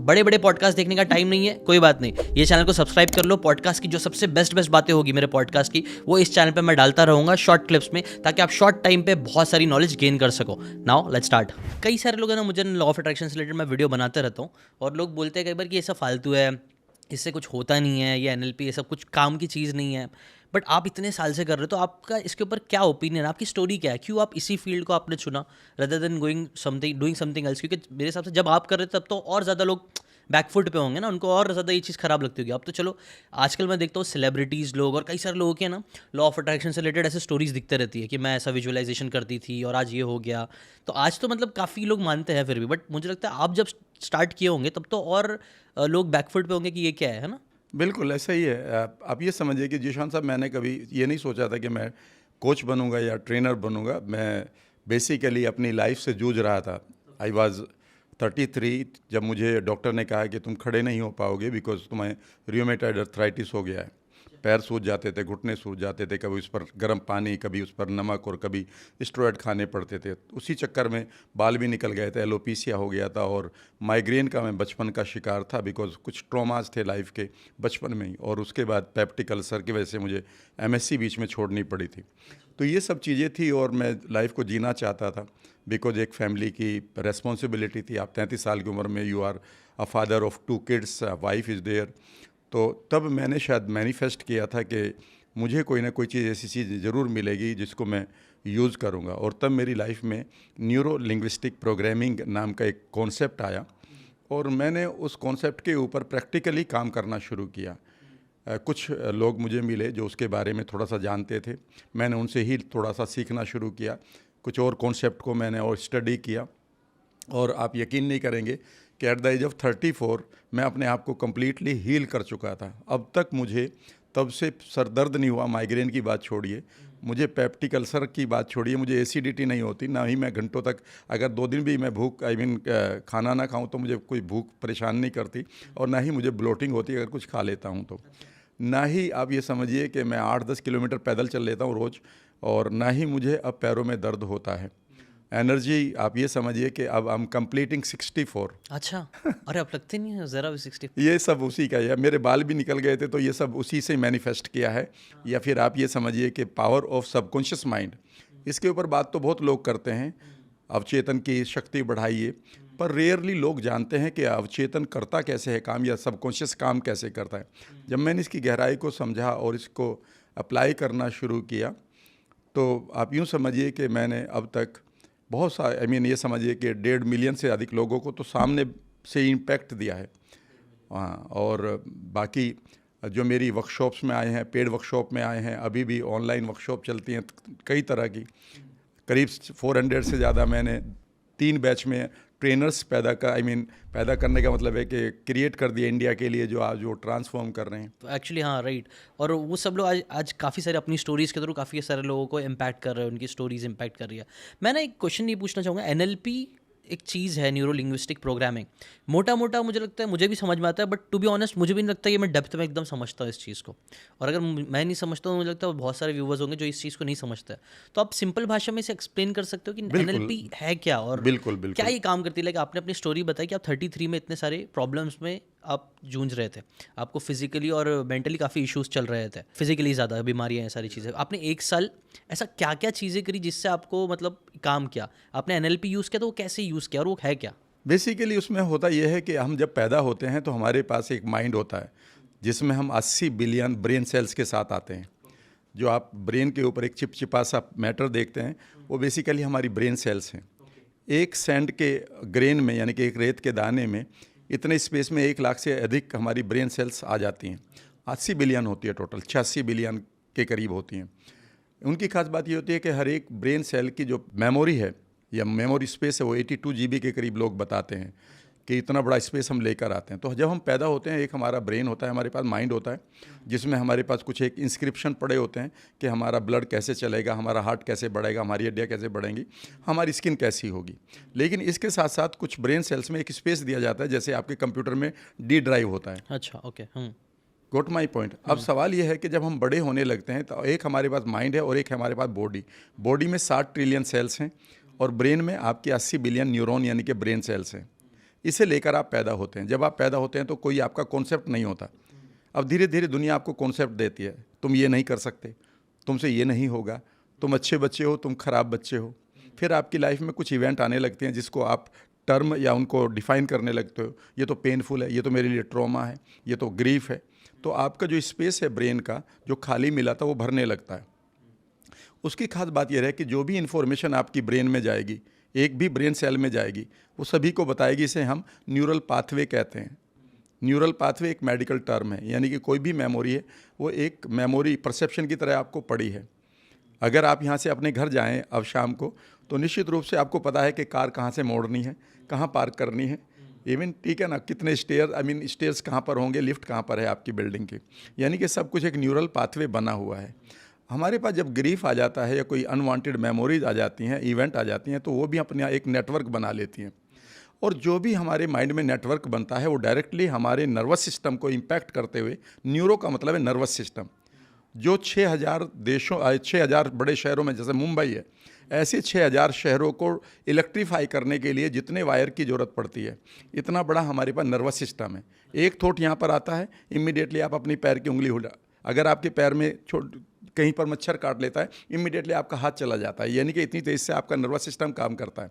बड़े बड़े पॉडकास्ट देखने का टाइम नहीं है, कोई बात नहीं, ये चैनल को सब्सक्राइब कर लो। पॉडकास्ट की जो सबसे बेस्ट बातें होगी मेरे पॉडकास्ट की, वो इस चैनल पे मैं डालता रहूँगा शॉर्ट क्लिप्स में, ताकि आप शॉर्ट टाइम पे बहुत सारी नॉलेज गेन कर सको। Now let's start. कई सारे लोग है ना, मुझे लॉ ऑफ अट्रैक्शन से रिलेटेड मैं वीडियो बनाते रहता हूँ, और लोग बोलते हैं कई बार कि ये सब फालतू है, इससे कुछ होता नहीं है, ये NLP ये सब कुछ काम की चीज़ नहीं है। बट आप इतने साल से कर रहे हो, तो आपका इसके ऊपर क्या ओपिनियन, आपकी स्टोरी क्या है, क्यों आप इसी फील्ड को आपने चुना rather than doing something else? क्योंकि मेरे हिसाब से जब आप कर रहे थे तब तो और ज़्यादा लोग बैकफुट पे होंगे ना, उनको और ज़्यादा ये चीज़ ख़राब लगती होगी। अब तो चलो आजकल मैं देखता हूँ सेलिब्रिटीज़ लोग और कई सारे लोगों के ना लॉ ऑफ अट्रैक्शन से रिलेटेड ऐसे स्टोरीज दिखते रहती है कि मैं ऐसा विजुअलाइजेशन करती थी और आज ये हो गया। तो आज तो मतलब काफ़ी लोग मानते हैं फिर भी, बट मुझे लगता है आप जब स्टार्ट किए होंगे तब तो और लोग बैकफुट पे होंगे कि ये क्या है ना? बिल्कुल ऐसा ही है। आप ये समझिए कि जीशान साहब, मैंने कभी ये नहीं सोचा था कि मैं कोच बनूंगा या ट्रेनर बनूंगा। मैं बेसिकली अपनी लाइफ से जूझ रहा था। आई वाज 33 जब मुझे डॉक्टर ने कहा कि तुम खड़े नहीं हो पाओगे बिकॉज तुम्हें रियोमेटॉइड अर्थराइटिस हो गया है। पैर सूज जाते थे, घुटने सूज जाते थे, कभी उस पर गर्म पानी, कभी उस पर नमक और कभी स्टेरॉयड खाने पड़ते थे। उसी चक्कर में बाल भी निकल गए थे, एलोपीसिया हो गया था, और माइग्रेन का मैं बचपन का शिकार था बिकॉज कुछ ट्रॉमास थे लाइफ के बचपन में ही। और उसके बाद पेप्टिक अल्सर की वजह से मुझे MSc बीच में छोड़नी पड़ी थी। तो ये सब चीज़ें थी और मैं लाइफ को जीना चाहता था बिकॉज एक फैमिली की रेस्पॉन्सिबिलिटी थी। आप 33 साल की उम्र में you are a father of 2 kids, wife is there. तो तब मैंने शायद मैनिफेस्ट किया था कि मुझे कोई ना कोई चीज़ ऐसी चीज़ ज़रूर मिलेगी जिसको मैं यूज़ करूँगा। और तब मेरी लाइफ में न्यूरो लिंग्विस्टिक प्रोग्रामिंग नाम का एक कॉन्सेप्ट आया और मैंने उस कॉन्सेप्ट के ऊपर प्रैक्टिकली काम करना शुरू किया। कुछ लोग मुझे मिले जो उसके बारे में थोड़ा सा जानते थे, मैंने उनसे ही थोड़ा सा सीखना शुरू किया। कुछ और कॉन्सेप्ट को मैंने और स्टडी किया, और आप यकीन नहीं करेंगे कि एट द एज ऑफ 34 मैं अपने आप को कम्प्लीटली हील कर चुका था। अब तक मुझे तब से सर दर्द नहीं हुआ, माइग्रेन की बात छोड़िए, मुझे पेप्टिक अल्सर की बात छोड़िए, मुझे एसिडिटी नहीं होती, ना ही मैं घंटों तक, अगर 2 दिन भी मैं भूख खाना ना खाऊं तो मुझे कोई भूख परेशान नहीं करती, और ना ही मुझे ब्लोटिंग होती अगर कुछ खा लेता हूं तो। ना ही आप ये समझिए कि मैं 8-10 किलोमीटर पैदल चल लेता हूँ रोज़, और ना ही मुझे अब पैरों में दर्द होता है। एनर्जी आप ये समझिए कि अब आई एम कंप्लीटिंग 64। अच्छा, अरे अब लगते नहीं है ज़रा भी 60। ये सब उसी का है। मेरे बाल भी निकल गए थे तो ये सब उसी से मैनिफेस्ट किया है। या फिर आप ये समझिए कि पावर ऑफ सबकॉन्शियस माइंड, इसके ऊपर बात तो बहुत लोग करते हैं, अवचेतन की शक्ति बढ़ाइए, पर रेयरली लोग जानते हैं कि अवचेतन करता कैसे है काम, या सबकॉन्शियस काम कैसे करता है। जब मैंने इसकी गहराई को समझा और इसको अप्लाई करना शुरू किया, तो आप यूँ समझिए कि मैंने अब तक बहुत सा ये समझिए कि 1.5 मिलियन से अधिक लोगों को तो सामने से इम्पैक्ट दिया है। हाँ, और बाकी जो मेरी वर्कशॉप्स में आए हैं, पेड वर्कशॉप में आए हैं, अभी भी ऑनलाइन वर्कशॉप चलती हैं कई तरह की, करीब 400 से ज़्यादा मैंने 3 बैच में ट्रेनर्स पैदा करने का मतलब है कि क्रिएट कर दिया इंडिया के लिए, जो आज वो ट्रांसफॉर्म कर रहे हैं। तो एक्चुअली हाँ, राइट। और वो सब लोग आज काफ़ी सारे अपनी स्टोरीज़ के थ्रू काफ़ी सारे लोगों को इम्पैक्ट कर रहे हैं, उनकी स्टोरीज इम्पैक्ट कर रही है। मैं ना एक क्वेश्चन ये पूछना चाहूँगा, NLP एक चीज़ है, न्यूरो लिंग्विस्टिक प्रोग्रामिंग, मोटा मोटा मुझे लगता है, मुझे भी समझ में आता है, बट टू बी ऑनेस्ट मुझे भी नहीं लगता कि मैं डेप्थ में एकदम समझता हूँ इस चीज़ को। और अगर मैं नहीं समझता हूँ, मुझे लगता है बहुत सारे व्यूवर्स होंगे जो इस चीज़ को नहीं समझते हैं। तो आप सिंपल भाषा में इसे एक्सप्लेन कर सकते हो कि बिल्कुल, NLP है क्या, और बिल्कुल, क्या बिल्कुल। ये काम करती है? लाइक आपने अपनी स्टोरी बताई कि आप 33 में इतने सारे प्रॉब्लम्स में आप जूझ रहे थे, आपको फिजिकली और मेंटली काफ़ी इश्यूज चल रहे थे, फिजिकली ज़्यादा बीमारियां हैं, सारी चीज़ें। आपने 1 साल ऐसा क्या क्या चीज़ें करी जिससे आपको मतलब काम किया? आपने NLP यूज़ किया तो वो कैसे यूज़ किया और वो है क्या? बेसिकली उसमें होता यह है कि हम जब पैदा होते हैं तो हमारे पास एक माइंड होता है जिसमें हम 80 बिलियन ब्रेन सेल्स के साथ आते हैं। जो आप ब्रेन के ऊपर एक चिपचिपा सा मैटर देखते हैं, वो बेसिकली हमारी ब्रेन सेल्स हैं। एक सैंड के ग्रेन में, यानी कि एक रेत के दाने में, इतने स्पेस में 1 लाख से अधिक हमारी ब्रेन सेल्स आ जाती हैं। 80 बिलियन होती है टोटल, 86 बिलियन के करीब होती हैं। उनकी खास बात ये होती है कि हर एक ब्रेन सेल की जो मेमोरी है या मेमोरी स्पेस है, वो 82 GB के करीब लोग बताते हैं कि इतना बड़ा स्पेस हम लेकर आते हैं। तो जब हम पैदा होते हैं, एक हमारा ब्रेन होता है, हमारे पास माइंड होता है, जिसमें हमारे पास कुछ एक इंस्क्रिप्शन पड़े होते हैं कि हमारा ब्लड कैसे चलेगा, हमारा हार्ट कैसे बढ़ेगा, हमारी हड्डियाँ कैसे बढ़ेंगी, हमारी स्किन कैसी होगी। लेकिन इसके साथ साथ कुछ ब्रेन सेल्स में एक स्पेस दिया जाता है, जैसे आपके कंप्यूटर में D ड्राइव होता है। अच्छा, ओके। Goat my point. अब सवाल यह है कि जब हम बड़े होने लगते हैं तो एक हमारे पास माइंड है और एक हमारे पास बॉडी। बॉडी में 60 ट्रिलियन सेल्स हैं और ब्रेन में आपके 80 बिलियन न्यूरॉन यानी कि ब्रेन सेल्स हैं। इसे लेकर आप पैदा होते हैं। जब आप पैदा होते हैं तो कोई आपका कॉन्सेप्ट नहीं होता। अब धीरे धीरे दुनिया आपको कॉन्सेप्ट देती है, तुम ये नहीं कर सकते, तुमसे ये नहीं होगा, तुम अच्छे बच्चे हो, तुम खराब बच्चे हो। फिर आपकी लाइफ में कुछ इवेंट आने लगते हैं जिसको आप टर्म या उनको डिफाइन करने लगते हो। ये तो पेनफुल है, ये तो मेरे लिए ट्रॉमा है, ये तो ग्रीफ है। तो आपका जो स्पेस है ब्रेन का, जो खाली मिला था, वो भरने लगता है। उसकी खास बात यह है कि जो भी इन्फॉर्मेशन आपकी ब्रेन में जाएगी, एक भी ब्रेन सेल में जाएगी, वो सभी को बताएगी। इसे हम न्यूरल पाथवे कहते हैं। न्यूरल पाथवे एक मेडिकल टर्म है, यानी कि कोई भी मेमोरी है वो एक मेमोरी परसेप्शन की तरह आपको पड़ी है। अगर आप यहाँ से अपने घर जाएं अब शाम को, तो निश्चित रूप से आपको पता है कि कार कहाँ से मोड़नी है, कहाँ पार्क करनी है, इवन ठीक है ना, कितने स्टेयर्स कहाँ पर होंगे, लिफ्ट कहाँ पर है आपकी बिल्डिंग की। यानी कि सब कुछ एक न्यूरल पाथवे बना हुआ है। हमारे पास जब ग्रीफ आ जाता है या कोई अनवांटेड मेमोरीज आ जाती हैं, इवेंट आ जाती हैं, तो वो भी अपने एक नेटवर्क बना लेती हैं। और जो भी हमारे माइंड में नेटवर्क बनता है वो डायरेक्टली हमारे नर्वस सिस्टम को इम्पैक्ट करते हुए, न्यूरो का मतलब है नर्वस सिस्टम, जो 6,000 बड़े शहरों में जैसे मुंबई है, ऐसे 6,000 शहरों को इलेक्ट्रीफाई करने के लिए जितने वायर की ज़रूरत पड़ती है, इतना बड़ा हमारे पास नर्वस सिस्टम है। एक थॉट यहाँ पर आता है, इमीडिएटली आप अपनी पैर की उंगली हिला, अगर आपके पैर में कहीं पर मच्छर काट लेता है, इमीडिएटली आपका हाथ चला जाता है। यानी कि इतनी तेज़ी से आपका नर्वस सिस्टम काम करता है।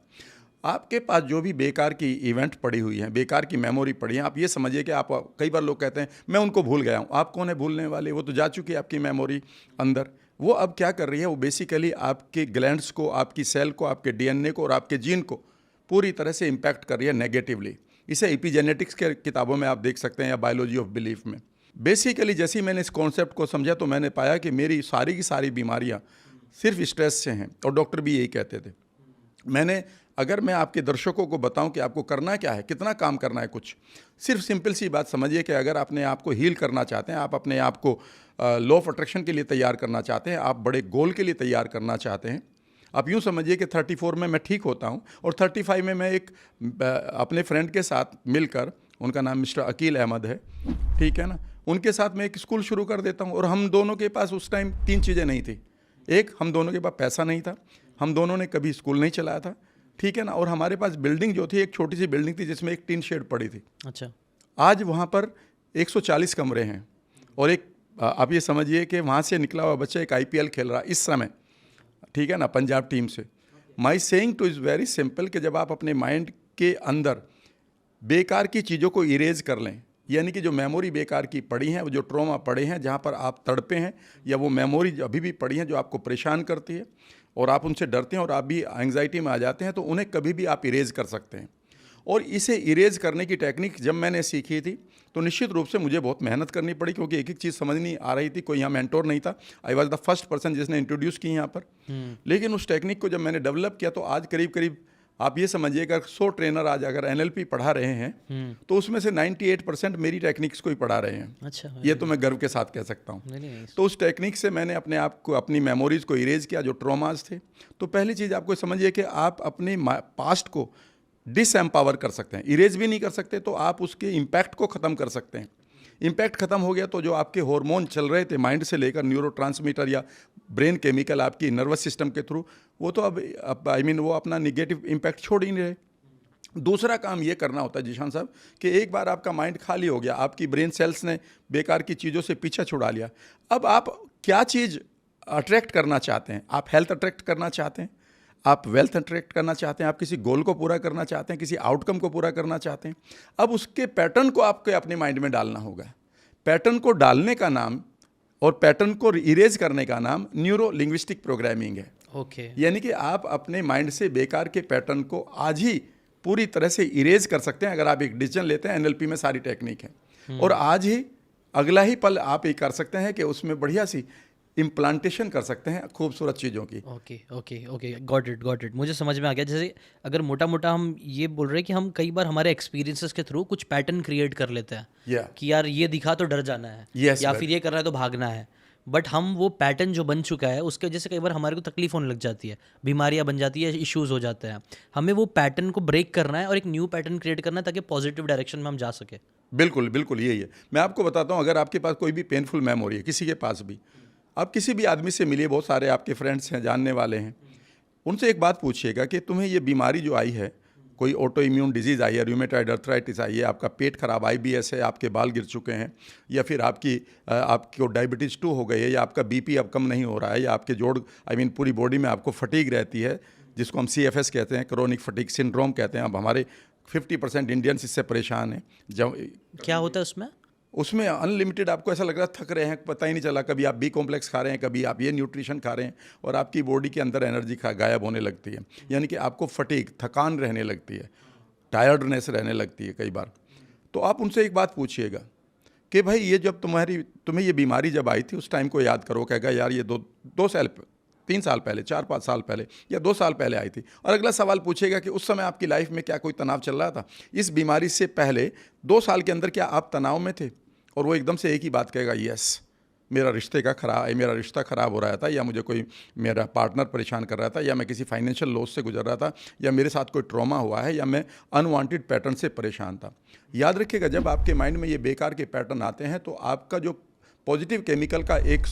आपके पास जो भी बेकार की इवेंट पड़ी हुई हैं, बेकार की मेमोरी पड़ी है, आप ये समझिए कि आप, कई बार लोग कहते हैं मैं उनको भूल गया हूँ। आप कौन है भूलने वाले? वो तो जा चुकी है आपकी मेमोरी अंदर। वो अब क्या कर रही है, वो बेसिकली आपके ग्लैंड्स को, आपकी सेल को, आपके डीएनए को और आपके जीन को पूरी तरह से इम्पैक्ट कर रही है नेगेटिवली। इसे एपिजेनेटिक्स के किताबों में आप देख सकते हैं, या बायोलॉजी ऑफ बिलीफ में। बेसिकली जैसे ही मैंने इस कॉन्सेप्ट को समझा तो मैंने पाया कि मेरी सारी की सारी बीमारियाँ सिर्फ स्ट्रेस से हैं, और डॉक्टर भी यही कहते थे। अगर मैं आपके दर्शकों को बताऊं कि आपको करना क्या है, कितना काम करना है, कुछ सिर्फ सिंपल सी बात समझिए कि अगर अपने आप को हील करना चाहते हैं, आप अपने आप को लॉ ऑफ अट्रैक्शन के लिए तैयार करना चाहते हैं, आप बड़े गोल के लिए तैयार करना चाहते हैं, आप यूँ समझिए कि 34 में मैं ठीक होता हूँ और 35 में मैं एक अपने फ्रेंड के साथ मिलकर, उनका नाम मिस्टर अकील अहमद है, ठीक है ना, उनके साथ मैं एक स्कूल शुरू कर देता हूँ। और हम दोनों के पास उस टाइम 3 चीज़ें नहीं थी। एक, हम दोनों के पास पैसा नहीं था, हम दोनों ने कभी स्कूल नहीं चलाया था, ठीक है ना, और हमारे पास बिल्डिंग जो थी एक छोटी सी बिल्डिंग थी जिसमें एक टीन शेड पड़ी थी। अच्छा। आज वहाँ पर 140 कमरे हैं, और एक आप ये समझिए कि वहाँ से निकला हुआ बच्चा एक IPL खेल रहा इस समय, ठीक है ना, पंजाब टीम से। माई saying two is very simple कि जब आप अपने माइंड के अंदर बेकार की चीज़ों को इरेज कर लें, यानी कि जो मेमोरी बेकार की पड़ी हैं, वो जो ट्रॉमा पड़े हैं, जहाँ पर आप तड़पे हैं, या वो मेमोरी अभी भी पड़ी हैं जो आपको परेशान करती है और आप उनसे डरते हैं और आप भी एंग्जाइटी में आ जाते हैं, तो उन्हें कभी भी आप इरेज कर सकते हैं। और इसे इरेज करने की टेक्निक जब मैंने सीखी थी तो निश्चित रूप से मुझे बहुत मेहनत करनी पड़ी, क्योंकि एक एक चीज़ समझ नहीं आ रही थी। कोई यहाँ मेंटोर नहीं था। I was the first person जिसने इंट्रोड्यूस की यहाँ पर। लेकिन उस टेक्निक को जब मैंने डेवलप किया तो आज करीब करीब आप ये समझिएगा 100 ट्रेनर आज अगर NLP पढ़ा रहे हैं तो उसमें से 98% मेरी टेक्निक्स को ही पढ़ा रहे हैं। अच्छा, ये तो मैं गर्व के साथ कह सकता हूँ। तो उस टेक्निक से मैंने अपने आप को, अपनी मेमोरीज को इरेज किया जो ट्रॉमाज थे। तो पहली चीज़ आपको समझिए कि आप अपने पास्ट को डिसएम्पावर कर सकते हैं। इरेज भी नहीं कर सकते तो आप उसके इम्पैक्ट को ख़त्म कर सकते हैं। इम्पैक्ट खत्म हो गया तो जो आपके हार्मोन चल रहे थे माइंड से लेकर, न्यूरोट्रांसमीटर या ब्रेन केमिकल आपकी नर्वस सिस्टम के थ्रू, वो तो अब वो अपना निगेटिव इम्पैक्ट छोड़ ही नहीं रहे। दूसरा काम ये करना होता है जीशान साहब कि एक बार आपका माइंड खाली हो गया, आपकी ब्रेन सेल्स ने बेकार की चीज़ों से पीछा छुड़ा लिया, अब आप क्या चीज़ अट्रैक्ट करना चाहते हैं? आप हेल्थ अट्रैक्ट करना चाहते हैं, आप वेल्थ अट्रैक्ट करना चाहते हैं, आप किसी गोल को पूरा करना चाहते हैं, किसी आउटकम को पूरा करना चाहते हैं। अब उसके पैटर्न को आपको अपने माइंड में डालना होगा। पैटर्न को डालने का नाम और पैटर्न को इरेज करने का नाम न्यूरो लिंग्विस्टिक प्रोग्रामिंग है। ओके। यानी कि आप अपने माइंड से बेकार के पैटर्न को आज ही पूरी तरह से इरेज कर सकते हैं अगर आप एक डिसीजन लेते हैं। NLP में सारी टेक्निक है और आज ही अगला ही पल आप ये कर सकते हैं कि उसमें बढ़िया सी इम्प्लांटेशन कर सकते हैं खूबसूरत चीज़ों की। Okay okay okay, got it, मुझे समझ में आ गया। जैसे अगर मोटा मोटा हम ये बोल रहे हैं कि हम कई बार हमारे एक्सपीरियंसेस के थ्रू कुछ पैटर्न क्रिएट कर लेते हैं कि यार ये दिखा तो डर जाना है, या फिर ये कर रहा है तो भागना है, बट हम वो पैटर्न जो बन चुका है उसके वजह से कई बार हमारे को तकलीफ होने लग जाती है, बीमारियां बन जाती है, इश्यूज हो जाते हैं। हमें वो पैटर्न को ब्रेक करना है और एक न्यू पैटर्न क्रिएट करना है ताकि पॉजिटिव डायरेक्शन में हम जा सके। बिल्कुल बिल्कुल यही है। मैं आपको बताता हूँ, अगर आपके पास कोई भी पेनफुल मेमोरी है, किसी के पास भी, आप किसी भी आदमी से मिलिए, बहुत सारे आपके फ्रेंड्स हैं, जानने वाले हैं, उनसे एक बात पूछिएगा कि तुम्हें ये बीमारी जो आई है कोई ऑटो इम्यून डिजीज़ आई है, रूमेटॉइड अर्थराइटिस आई है, आपका पेट खराब IBS है, आपके बाल गिर चुके हैं, या फिर आपको डायबिटीज़ 2 हो गई है, या आपका BP अब कम नहीं हो रहा है, या आपके जोड़ पूरी बॉडी में आपको फटीग रहती है, जिसको हम CFS कहते हैं, क्रोनिक फटीग सिंड्रोम कहते हैं। अब हमारे 50% इंडियंस इससे परेशान हैं। जब क्या होता है उसमें अनलिमिटेड आपको ऐसा लग रहा है थक रहे हैं, पता ही नहीं चला, कभी आप B कॉम्प्लेक्स खा रहे हैं, कभी आप ये न्यूट्रिशन खा रहे हैं, और आपकी बॉडी के अंदर एनर्जी गायब होने लगती है, यानी कि आपको फटीग, थकान रहने लगती है, टायर्डनेस रहने लगती है कई बार। तो आप उनसे एक बात पूछिएगा कि भाई ये जब तुम्हें ये बीमारी जब आई थी, उस टाइम को याद करो, कहेगा यार ये 3 साल पहले, 4-5 साल पहले, या 2 साल पहले आई थी। और अगला सवाल पूछेगा कि उस समय आपकी लाइफ में क्या कोई तनाव चल रहा था? इस बीमारी से पहले 2 साल के अंदर क्या आप तनाव में थे? और वो एकदम से एक ही बात कहेगा, यस, मेरा रिश्ता ख़राब हो रहा था, या मुझे कोई मेरा पार्टनर परेशान कर रहा था, या मैं किसी फाइनेंशियल लॉस से गुजर रहा था, या मेरे साथ कोई ट्रॉमा हुआ है, या मैं अनवांटेड पैटर्न से परेशान था। याद रखिएगा, जब आपके माइंड में ये बेकार के पैटर्न आते हैं तो आपका जो पॉजिटिव केमिकल का एक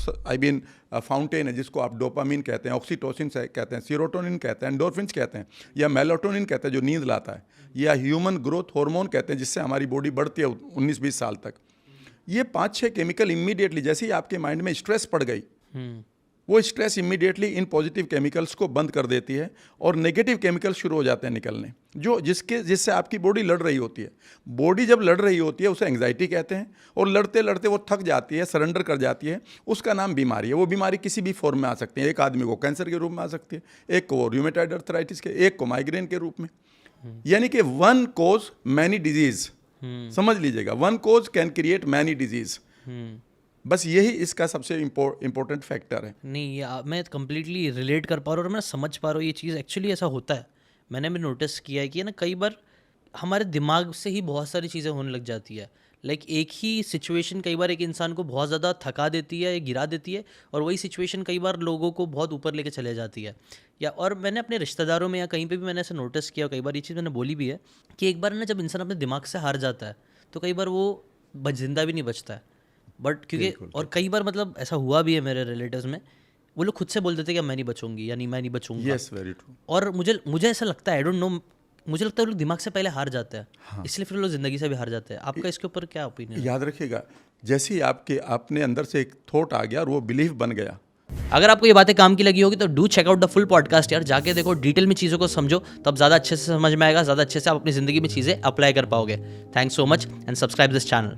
फाउंटेन है, जिसको आप डोपामिन कहते हैं, ऑक्सीटोसिन कहते हैं, सीरोटोनिन कहते हैं, एंडोर्फिन्स कहते हैं, या मेलाटोनिन कहते हैं जो नींद लाता है, या ह्यूमन ग्रोथ हार्मोन कहते हैं जिससे हमारी बॉडी बढ़ती है 19-20 साल तक। ये 5-6 केमिकल इमीडिएटली, जैसे ही आपके माइंड में स्ट्रेस पड़ गई, वो stress immediately in positive chemicals को बंद कर देती है, और नेगेटिव केमिकल शुरू हो जाते हैं निकलने, जिससे आपकी बॉडी लड़ रही होती है। बॉडी जब लड़ रही होती है उसे एंग्जाइटी कहते हैं, और लड़ते लड़ते वो थक जाती है, सरेंडर कर जाती है, उसका नाम बीमारी है। वो बीमारी किसी भी फॉर्म में आ सकती है। एक आदमी को कैंसर के रूप में आ सकती है, एक को रूमेटॉइड अर्थराइटिस के, एक को माइग्रेन के रूप में। यानी कि वन कोज मैनी डिजीज, समझ लीजिएगा, one cause can create many disease. बस यही इसका सबसे इम्पोर्टेंट फैक्टर है। नहीं, मैं कंप्लीटली रिलेट कर पा रहा हूँ और मैं समझ पा रहा हूँ ये चीज़ एक्चुअली ऐसा होता है। मैंने भी नोटिस किया है कि ना कई बार हमारे दिमाग से ही बहुत सारी चीज़ें होने लग जाती है। लाइक एक ही सिचुएशन कई बार एक इंसान को बहुत ज़्यादा थका देती है या गिरा देती है, और वही सिचुएशन कई बार लोगों को बहुत ऊपर लेके चले जाती है। और मैंने अपने रिश्तेदारों में या कहीं पे भी मैंने ऐसा नोटिस किया, कई बार ये चीज़ मैंने बोली भी है कि एक बार ना जब इंसान अपने दिमाग से हार जाता है तो कई बार वो जिंदा भी नहीं बचता है। बट क्योंकि और कई बार मतलब ऐसा हुआ भी है मेरे रिलेटिव्स में, वो लोग खुद से बोल देते कि मैं नहीं बचूंगी या नहीं मैं नहीं बचूंगा। Yes, very true. और मुझे ऐसा लगता है, आई डोंट नो, मुझे लगता है वो लोग दिमाग से पहले हार जाते हैं। हाँ। इसलिए फिर लोग जिंदगी से भी हार जाते हैं। आपका इसके ऊपर क्या ओपिनियन है? याद रखिएगा, जैसे ही अपने अंदर से एक थॉट आ गया और वो बिलीफ बन गया। अगर आपको ये बातें काम की लगी होगी तो do check out the full podcast यार, जाके देखो, डिटेल में चीज़ों को समझो, तब ज़्यादा अच्छे से समझ में आएगा, ज़्यादा अच्छे से आप अपनी ज़िंदगी में चीज़ें अप्लाई कर पाओगे। Thanks so much and subscribe this channel.